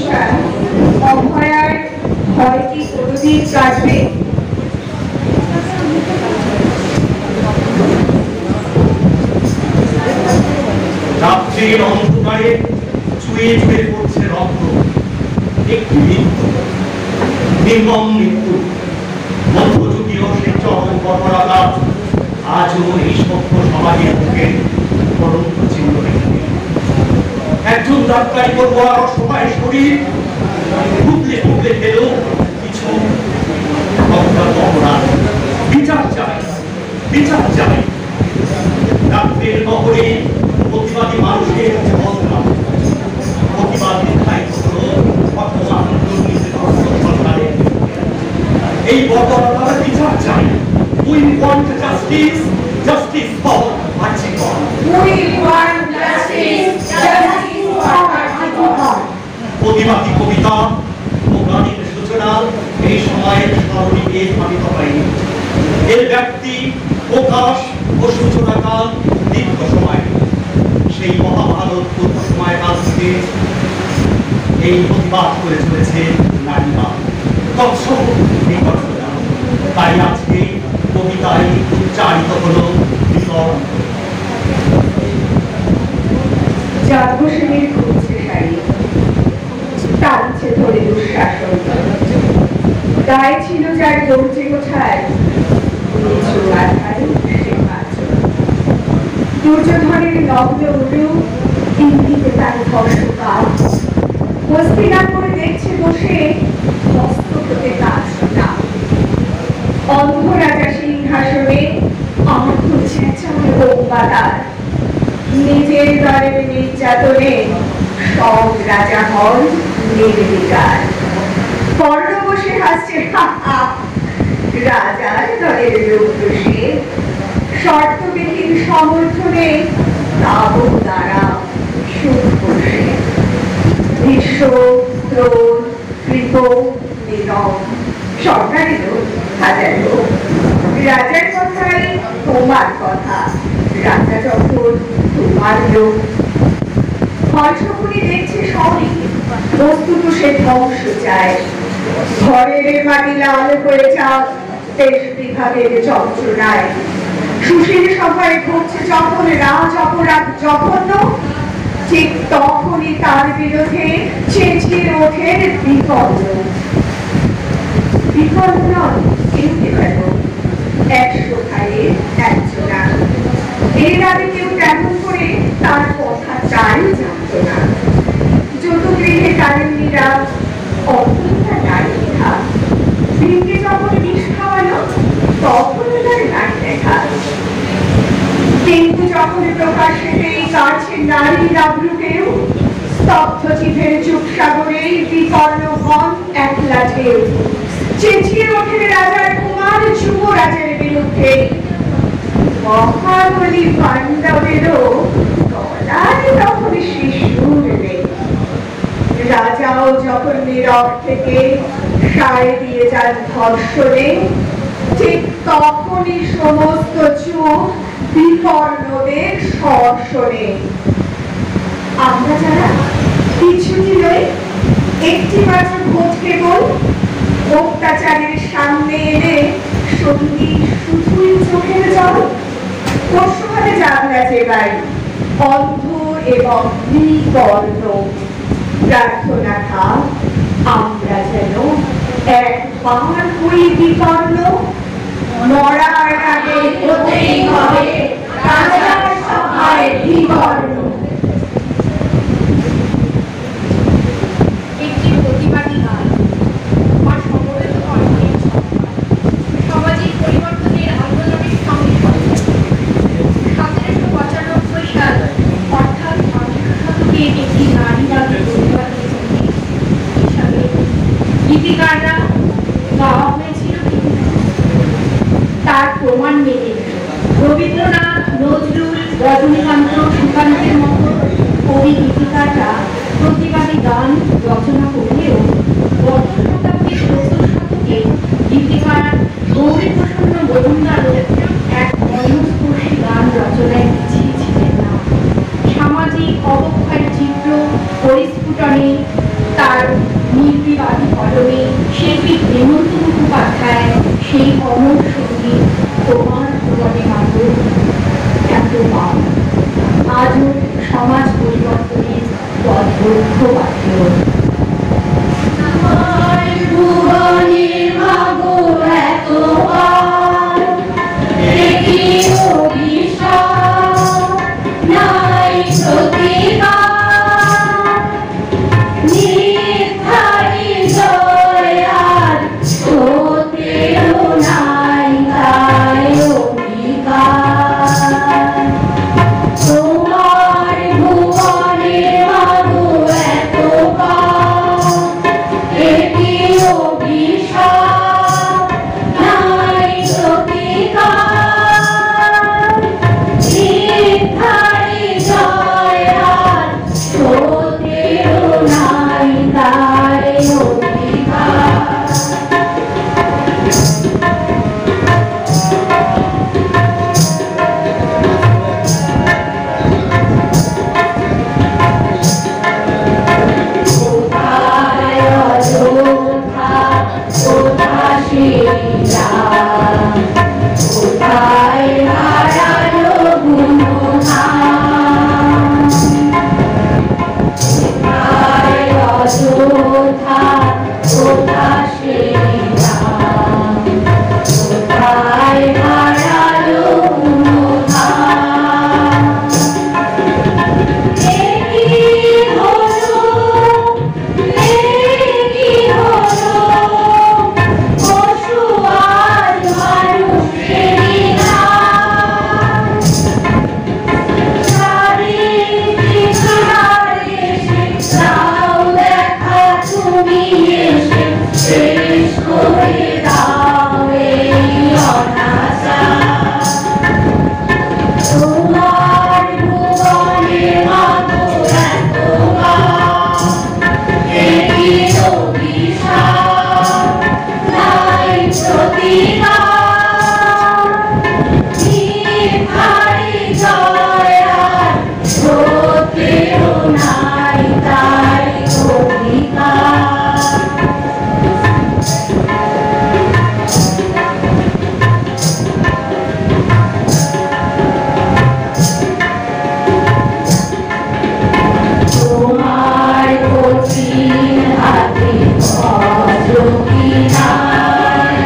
ভরসা অভয়ার ভয় কি কোনোদিন কাটবে? রাত্রির অন্ধকারে চুয়ে চুয়ে পড়ছে রক্ত, একটি মৃত্যু, নির্মম মৃত্যু। মধ্যযুগীয় সে চরম বর্বরতা আজও এই সভ্য সমাজের বুকে কলঙ্ক চিহ্ন রেখে। একজন ডাক্তারি পড়ুয়ার অসহায় শরীর টুকলে টুকলে ফেলেও কিছু অজ্ঞাত অপরাধ। বিচার চাই, বিচার চাই। রাত্রের নগরে প্রতিবাদী মানুষের যে বদনাম, প্রতিবাদী দায়িত্ব বর্তমান সরকারের। এই বর্বরতার বিচার চাই। We want justice, justice for Archibald. We want justice, justice for Archibald. প্রতিবাদী কবিতা ও গানের সূচনা এই সময়ের স্মরণীকে ধাবিত হয়নি। এর ব্যক্তি, প্রকাশ ও সূচনাকাল দীর্ঘ সময়। সেই মহাভারত পূর্ব সময়কাল থেকে এই প্রতিবাদ করে চলেছে নারীবাদ, তৎসহ এই ঘটনা। তাই আজকে কবিতায় উচ্চারিত হলো বিকরণ। যাদবসেনের ঘুরছে শাড়ি, টানছে ধরে দুঃশাসন। গায়ে ছিল যার দর্জে গোছায়, দুর্যোধনের নগ্ন উলু, ইঙ্গিতে তার ধর্ষকাল। হস্তিনাপুরে দেখছে বসে মস্তক হতে কাজ না। অন্ধ রাজা সিংহাসনে আমার করছে চামড়ে বোমবাদার। নিজের দলের নির্যাতনে সব রাজা হন নির্বিকার। কর্ণ বসে হাসছে রাজার দলের লোক দোষে। শর্তবিহীন সমর্থনে তাব দ্বারা সুখ বসে। ভীষ্ম, দ্রোণ, কৃপ, নীরব সরকারেরও হাজার লোক। রাজার কথাই তোমার কথা, রাজা যখন তোমার লোক। হর্ষপুরী দেখছে সবই, বস্তুত সে ধ্বংস চায়। ঘরের মাটি লাল হয়ে যাক দেশ বিভাগের যন্ত্রণায়। সুশীল সভায় ঘটছে যখন রাজ অপরাধ জঘন্য, ঠিক তখনই তার বিরোধে চেঁচিয়ে ওঠেন বিকর্ণ। বিকর্ণ এমনি কেন 100 ভাইয়ের একজনা। এর আগে কেউ তেমন করে তার কথা চাই জানত না। যত গৃহে কারেন্নিরা অন্তটা নারী দেখা। ভিড়কে যখন বিষ খাওয়ানো তখন তার নারী দেখা। কিন্তু যখন প্রকাশ্যে কাছে নারী রাবলুকেও স্তব্ধ চিঠের চুপ সাগরে বিকর্ণগণ একলা ঢেউ। চেঁচিয়ে ওঠে রাজার কুমার যুবরাজের বিরুদ্ধে। মহাবলী পাণ্ডবেরও গলায় তখন শিশুর নেই। রাজাও যখন নীরব থেকে সায় দিয়ে যান ধর্ষণে, ঠিক তখনই সমস্ত চুপ বিকর্ণদের স্বর্ষণে। আমরা যারা কিছুটি নই, একটি মাত্র ভোট কেবল, অত্যাচারের সামনে এলে সঙ্গী শুধুই চোখের জল। পশুহারে জানলা চেবাই অন্ধ এবং বিকর্ণ। প্রার্থনা থাক আমরা যেন একবার হই বিকর্ণ। মরার আগে হতেই হবে রাজার সভায় বিকর্ণ। একটি প্রতিবাদী গান বা সমবেত কণ্ঠের সামাজিক পরিবর্তনের আন্দোলনের সঙ্গে 1795 সাল অর্থাৎ 18 শতকে একটি নারীবাদী প্রতিবাদী হিসাবে গীতিকাররা গাওয়া হয়েছিল। তার প্রমাণ মেলে রবীন্দ্রনাথ, নজরুল, রজনীকান্ত, সুকান্তের মতো কবি গীতিকাররা প্রতিবাদী গান রচনা করলেও গত শতাব্দীর 70 শতকে গীতিকার গৌরীপ্রসন্ন মজুমদারও এক মর্মস্পর্শী গান রচনায় পিছিয়ে ছিলেন না। সামাজিক অবক্ষয়ের চিত্র পরিস্ফুটনে তার নির্বিবাদী কলমে শিল্পী হেমন্ত মুখোপাধ্যায় সেই অমর সঙ্গীত তোমার ভুবনে মাগো এত পাও আজও সমাজ পরিবর্তনের পথবদ্ধ বাধ্য। ভুবনে মাগো এত পাও দেখি অভিশাপ নাই প্রতিকার নির্ধারি জয় আর হতেও নাই তাই অধিকার। তোমার ভুবনে মাগো এত পাও এটি অভিশাপ নাই প্রতিকার নির্ধারি জয় আর হতেও নাই তাই অধিকার। কোথায় অযোধ্যা কোথায় শ্রীরাম কোথায় হারালো গুণধাম কোথায় অযোধ্যা কোথায় শ্রীরাম কোথায় হারালো গুণধাম। কি হলো কি হলো পশু আর মানুষেরই নাম সারি কিনারে দাও দেখা তুমি এসে শেষ করে দাও এই অনাচার। তোমার ভুবনে মাগো এত পাও এটি অভিশাপ নাই প্রতিকার নির্ধারি জয় আর হতেও নাই তাই অধিকার। তোমার কঠিন হাতে বজ্র কি নাই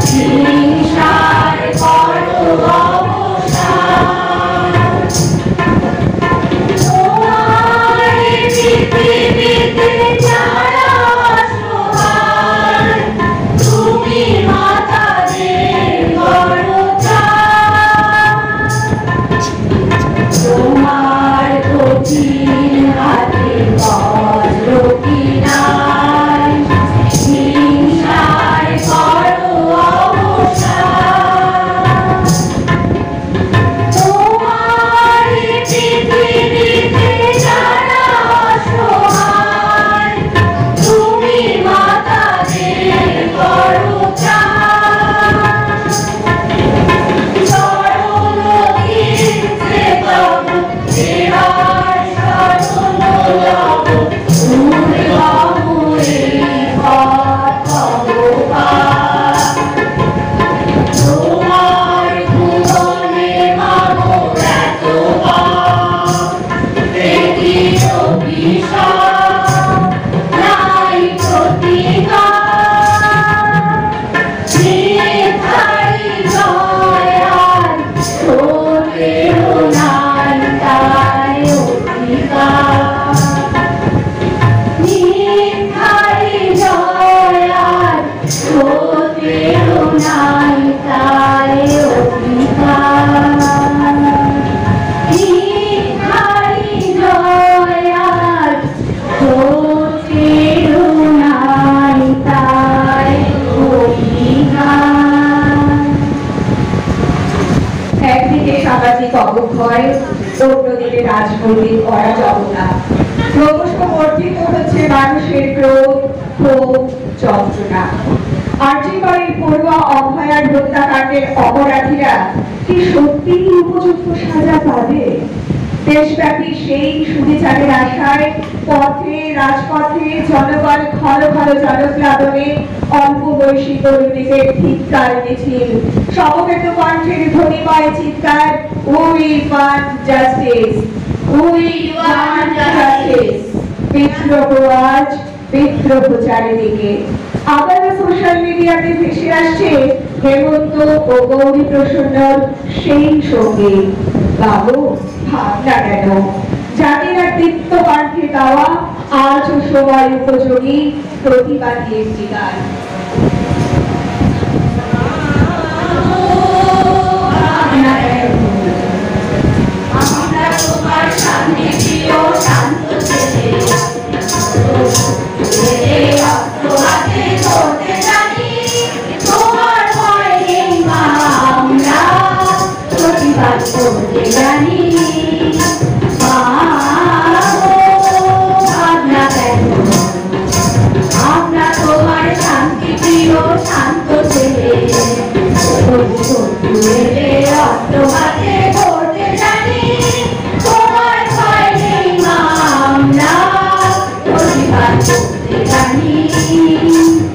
হিংসার করো অবসান। তোমার পৃথিবীতে যারা অসহায় তুমি মাতাদের করো ত্রাণ। তোমার কঠিন হাতে বজ্র কি নাই হিংসার করো অবসান। তোমার পৃথিবীতে যারা অসহায় তুমি মাতাদের করো ত্রাণ। চরণ তীর্থে তব দেবার শরণ লব দুর্গম এই পথ অবপার। তোমার ভুবনে মাগো এত পাও এটি অভিশাপ নাই প্রতিকার নির্ধারি জয় আর হতেও নাই তাই অধিকার। নির্ধারি জয় আর হতেও নাই তাই অধিকার। নির্ধারি জয় আর হতেও নাই তাই অধিকার। একদিকে সামাজিক অবক্ষয় অন্যদিকে রাজনৈতিক অরাজকতা ক্রমশ বর্ধিত হচ্ছে মানুষের ক্রোধ ক্ষোভ যন্ত্রণা। আর্যিকরের পড়ুয়া অভয়ার হত্যাকাণ্ডের অপরাধীরা কি সত্যিই উপযুক্ত সাজা পাবে? দেশব্যাপী সেই সুবিচারের আশায় পথে রাজপথে জনগণ ঘন ঘন জনপ্লাবনে অল্প বয়সী তরুণীদের ধিক্কার মিছিল, সমবেত কণ্ঠের ধ্বনিময় চিৎকার, we want justice, we want justice. বিদ্রোহ আজ, বিদ্রোহ চারিদিকে। আবারও সোশ্যাল মিডিয়াতে ভেসে আসছে হেমন্ত ও গৌরী প্রসন্নর সেই সঙ্গীত, বাবু ভাবনা কেন। জাতির এক দীপ্ত কণ্ঠে গাওয়া আজও সময় উপযোগী প্রতিবাদী একটি গান। আমরা তোমার শান্তি প্রিয় শান্ত ছেলে, হাতে ধরতে জানি, তোমার ভয় নেই মা, আমরা প্রতিবাদ করতে জানি। আমরা তোমার শান্তি প্রিয় শান্ত ছেলে, হাতে ধরতে জানি, তোমার ভয় নেই মা, আমরা প্রতিবাদ করতে জানি।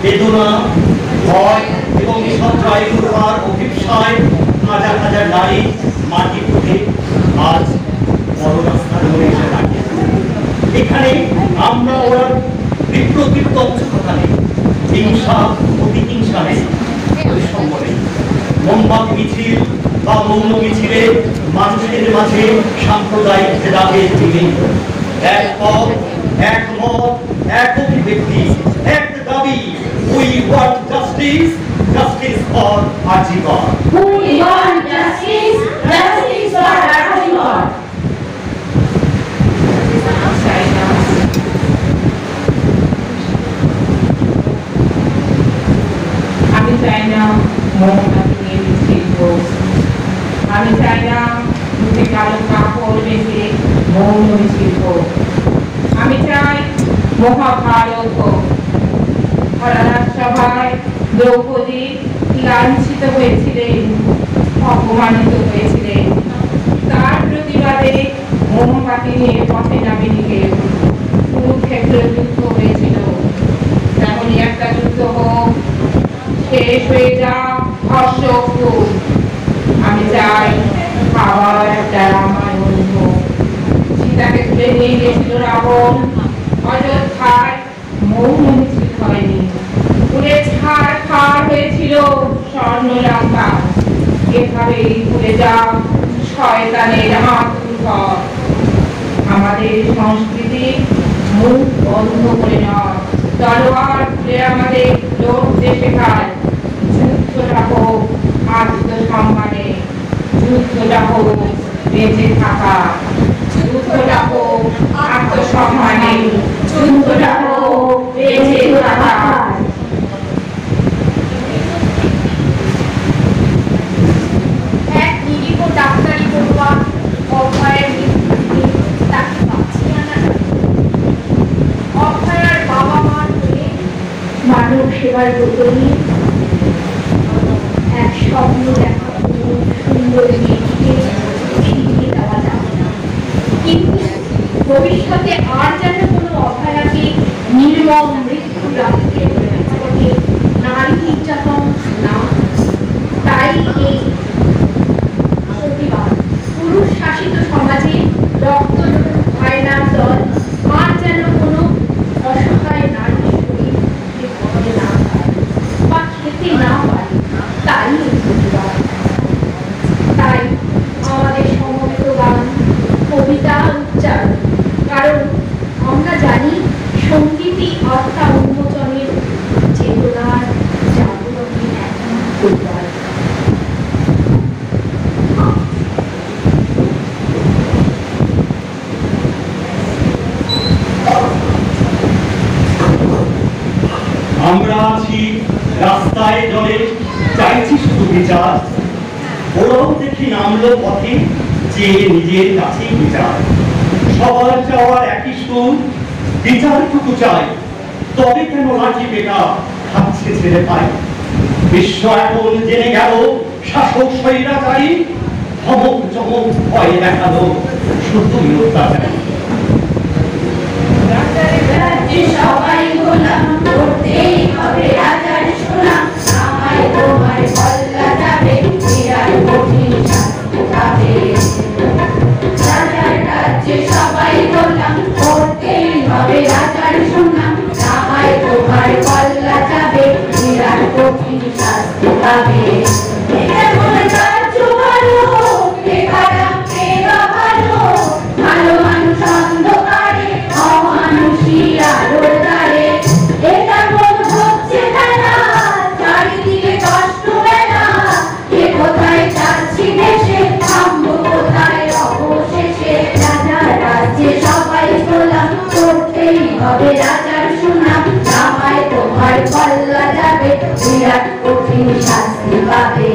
বেদনা, ভয় এবং সঞ্চয় করবার অভিপ্সায় হাজার হাজার নারী মাটি উঠে আজ বড় রাস্তার মোড়ে এসে দাঁড়িয়ে। এখানে আমরা ওরা বিপ্লবীর তথ্যকথা নেই, হিংসা প্রতিহিংসা নেই, বৈষম্য নেই। মোমবাতি মিছিল বা মৌন মিছিলে মানুষের মাঝে সাম্প্রদায়িক ভেদাভেদ নেই। এক পথ, এক মত, এক অভিব্যক্তি, এক দাবি। We want justice, justice for Arjikar. We want justice, justice for Arjikar. আমি চাই না মমতাকে নিয়ে মিছিল হোক, আমি চাই না মুখে কালো কাপড় বেঁধে মৌন মহাভারত হোক। হরনাথ সভায় দ্রৌপদী লাঞ্ছিত হয়েছিলেন, অপমানিত হয়েছিলেন। তার প্রতিবাদে মোমবাতি নিয়ে পথে নামেনি কেউ। কুরুক্ষেত্রে যুদ্ধ হয়েছিল, তেমনই একটা যুদ্ধ হোক, শেষ হয়ে যাক অশোকপুর। আমি চাই আবার একটা রামায়ণ হোক। সীতাকে তুলে নিয়ে গেছিল রাবণ, অযোধ্যায় মৌন মিছিল হয়নি, পুরে ছাড় খাড় হয়েছিল স্বর্ণলঙ্কা। এভাবেই ভুলে যাক শয়তানের আত্মঘর। আমাদের সংস্কৃতি মুখ বন্ধ করে নয়, তলোয়ার খুলে আমাদের লড়তে শেখায়। যুদ্ধটা হোক আত্মসম্মানে, যুদ্ধটা হোক বেঁচে থাকা, যুদ্ধটা হোক আত্মসম্মানে, যুদ্ধটা হোক বেঁচে থাকা। এক নিরীহ ডাক্তারি পড়ুয়া অভয়ের মৃত্যুতে তাকে বাঁচিয়ে আনা অভয়ার বাবা মার হয়ে মানব সেবার বদলে এক স্বপ্ন দেখা সুন্দর মেয়েটিকে ফিরিয়ে দেওয়া যাবে না। কিন্তু ভবিষ্যতে আর যেন কোনো অভয়াকে নির্মম মৃত্যু রাখতে নারী নির্যাতন না। তাই এই প্রতিবাদ পুরুষ শাসিত সমাজে রক্ত ভাইনার দল আর যেন কোনো অসহায় নারী শরীর করতে না পারে বা খেতে না পারে, তাই এই প্রতিবাদ। তাই আমাদের সমস্ত গান, কবিতা, উচ্চারণ, কারণ আমরা জানি সঙ্গীতই আত্মা উন্মোচনের চেতনার জাগরণের একমাত্র উপায়। আমরা আছি রাস্তায় জলে, চাইছি শুধু বিচার। ওরাও দেখি নামলো পথে, যে নিজের কাছেই বিচার। সবার চাওয়ার একই সুর, বিচারটুকু চাই। তবে কেন লাঠি বেটা খাচ্ছে ছেড়ে পাই। বিশ্ব এখন জেনে গেল শাসক স্বৈরাচারী, ধমক চমক ভয় দেখালো শুধুই অত্যাচারী। সবাই গোলাম, করতেই হবে রাজার সুনাম। আমায় তোমার বল্লা যাবে, বিরাট কঠিন শাস্তি পাবে। রাজার রাজ্যে সবাই গোলাম, করতেই হবে রাজার সুনাম। আমায় তোমার বল্লা যাবে, বিরাট কঠিন শাস্তি পাবে। এমন রাজ্য ভালো, এ খারাপ এ ভালো, ভালো মানুষ অন্ধকারে, অমানুষী আলোর দ্বারে। এটা কোন হচ্ছে খেলা, চারিদিকে কষ্ট বেলা। কে কোথায় যাচ্ছি দেশে, থামবো কোথায় অবশেষে। রাজার রাজ্যে সবাই গোলাম, করতেই হবে রাজার সুনাম। আমায় তোমার পাল্লা যাবে, বিরাট কঠিন শাস্তি পাবে।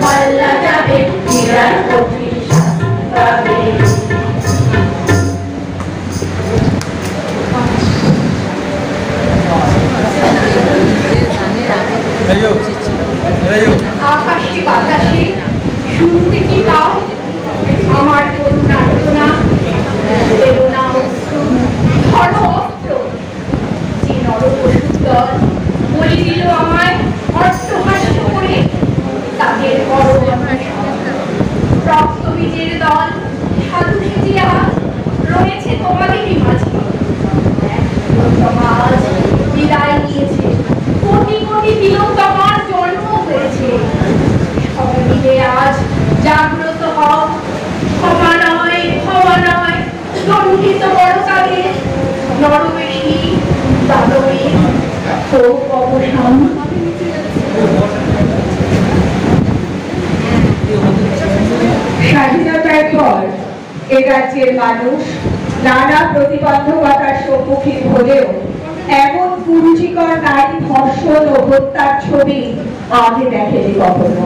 পাল্লা যাবে বিরাট কঠিন শাস্তি পাবে আকাশে বাতাসে শুনতে কি পাও আমার করুণা রচনা বেদনা অশ্রু ঘন অস্ত্র যে নরপশুর দল বলি দিল আমায় অট্টহাস্য করে তাদের রক্তবীজের দল সাধু সেজে আজ রয়েছে তোমাদেরই মাঝে সমাজ বিদায় নিয়েছে কোটি কোটি তিলোত্তমার জন্ম হয়েছে সবাই মিলে আজ জাগ্রত হও ক্ষমা নয় দণ্ডিত বড় কালে নরবেশী দানবে হোক অবসান স্বাধীনতার পর এ রাজ্যের মানুষ নানা প্রতিবন্ধকতার সম্মুখীন হলেও এমন কুরুচিকর নারী ধর্ষণ ও হত্যার ছবি আগে দেখেনি কখনো।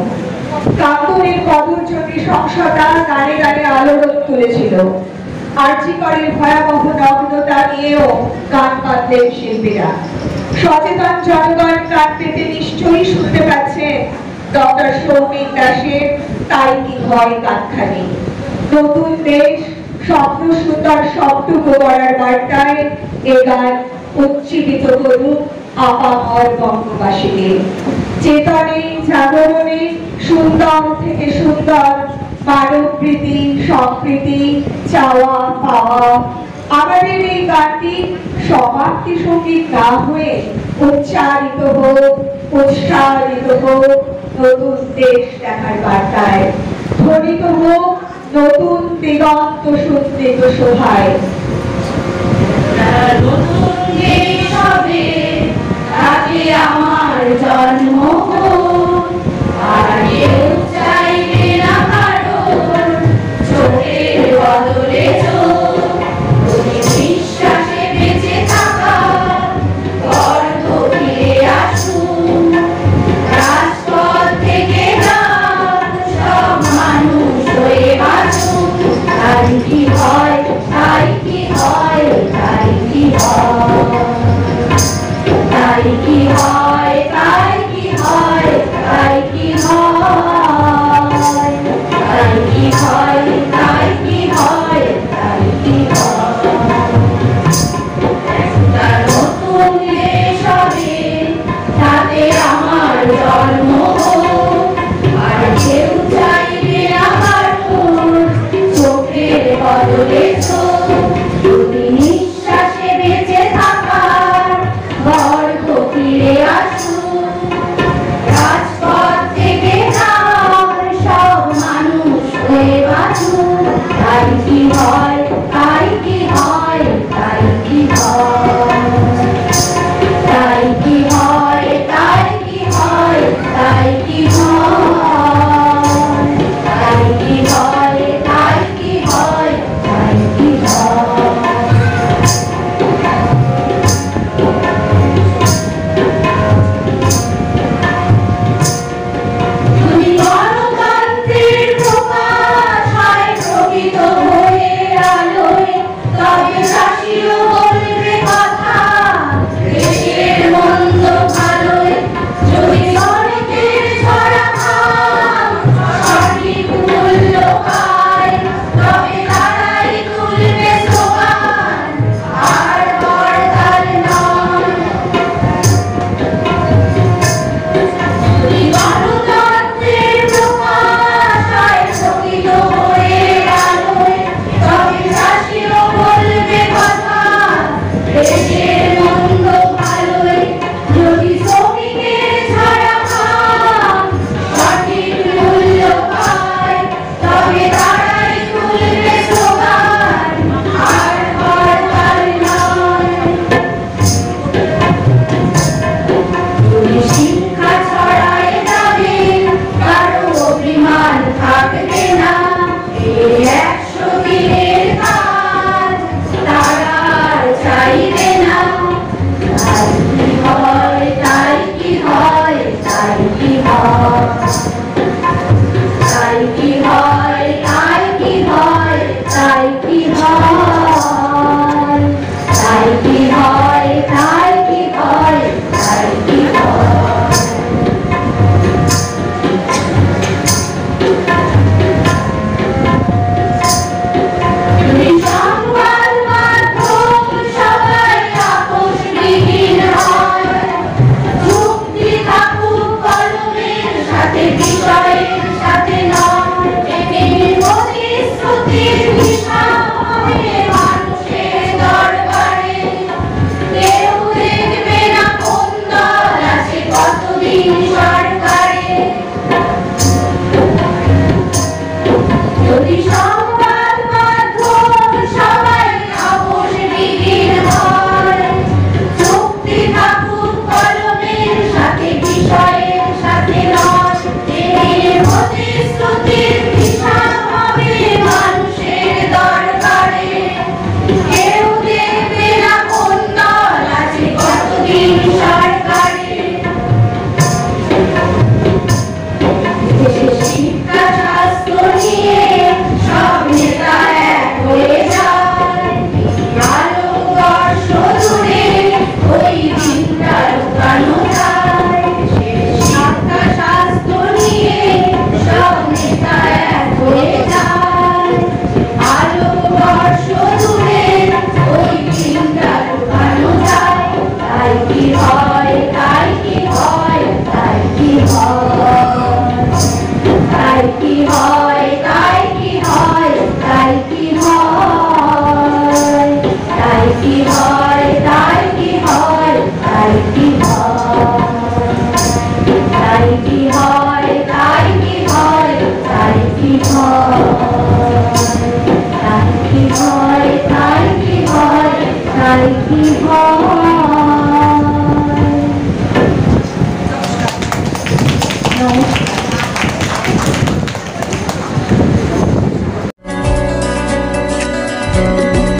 কাপুরের কদর্যকে সংসদা গানে গানে আলোড়ন তুলেছিল। আর্যিকরের ভয়াবহ নগ্নতা নিয়েও গান বাঁধলেন শিল্পীরা। সচেতন জনগণ কান পেতে নিশ্চয়ই শুনতে পাচ্ছেন ডক্টর সৌমিক দাসের তাই কি হয় গানখানি। নতুন দেশ স্বপ্ন সুন্দর সবটুকু করার বার্তায় এ গান উজ্জীবিত করুক আপামর বঙ্গবাসীকে। চেতনে জাগরণে সুন্দর থেকে সুন্দর মানবপ্রীতি সম্প্রীতি চাওয়া পাওয়া। আমাদের এই গানটি সমাপ্তি সঙ্গীত না হয়ে উচ্চারিত হোক উৎসাহিত হোক নতুন দেশ দেখার বার্তায়, ধ্বনিত হোক নতুন দিগন্ত সুন্দরিত শোভায়। নতুন দেশ হবে তাকে আমার জন্ম আর কেউ চাইবে না কারো চোখের বদলে চোখ বিশ্বাসে বেঁচে থাকা গর্ব ফিরে আসুন রাজপথ থেকে সব মানুষ হয়ে বাঁচুন। তাই কি হয় তাই কি হয় তাই কি হয় তাই কি হয় তাই কি হয় নমস্কার।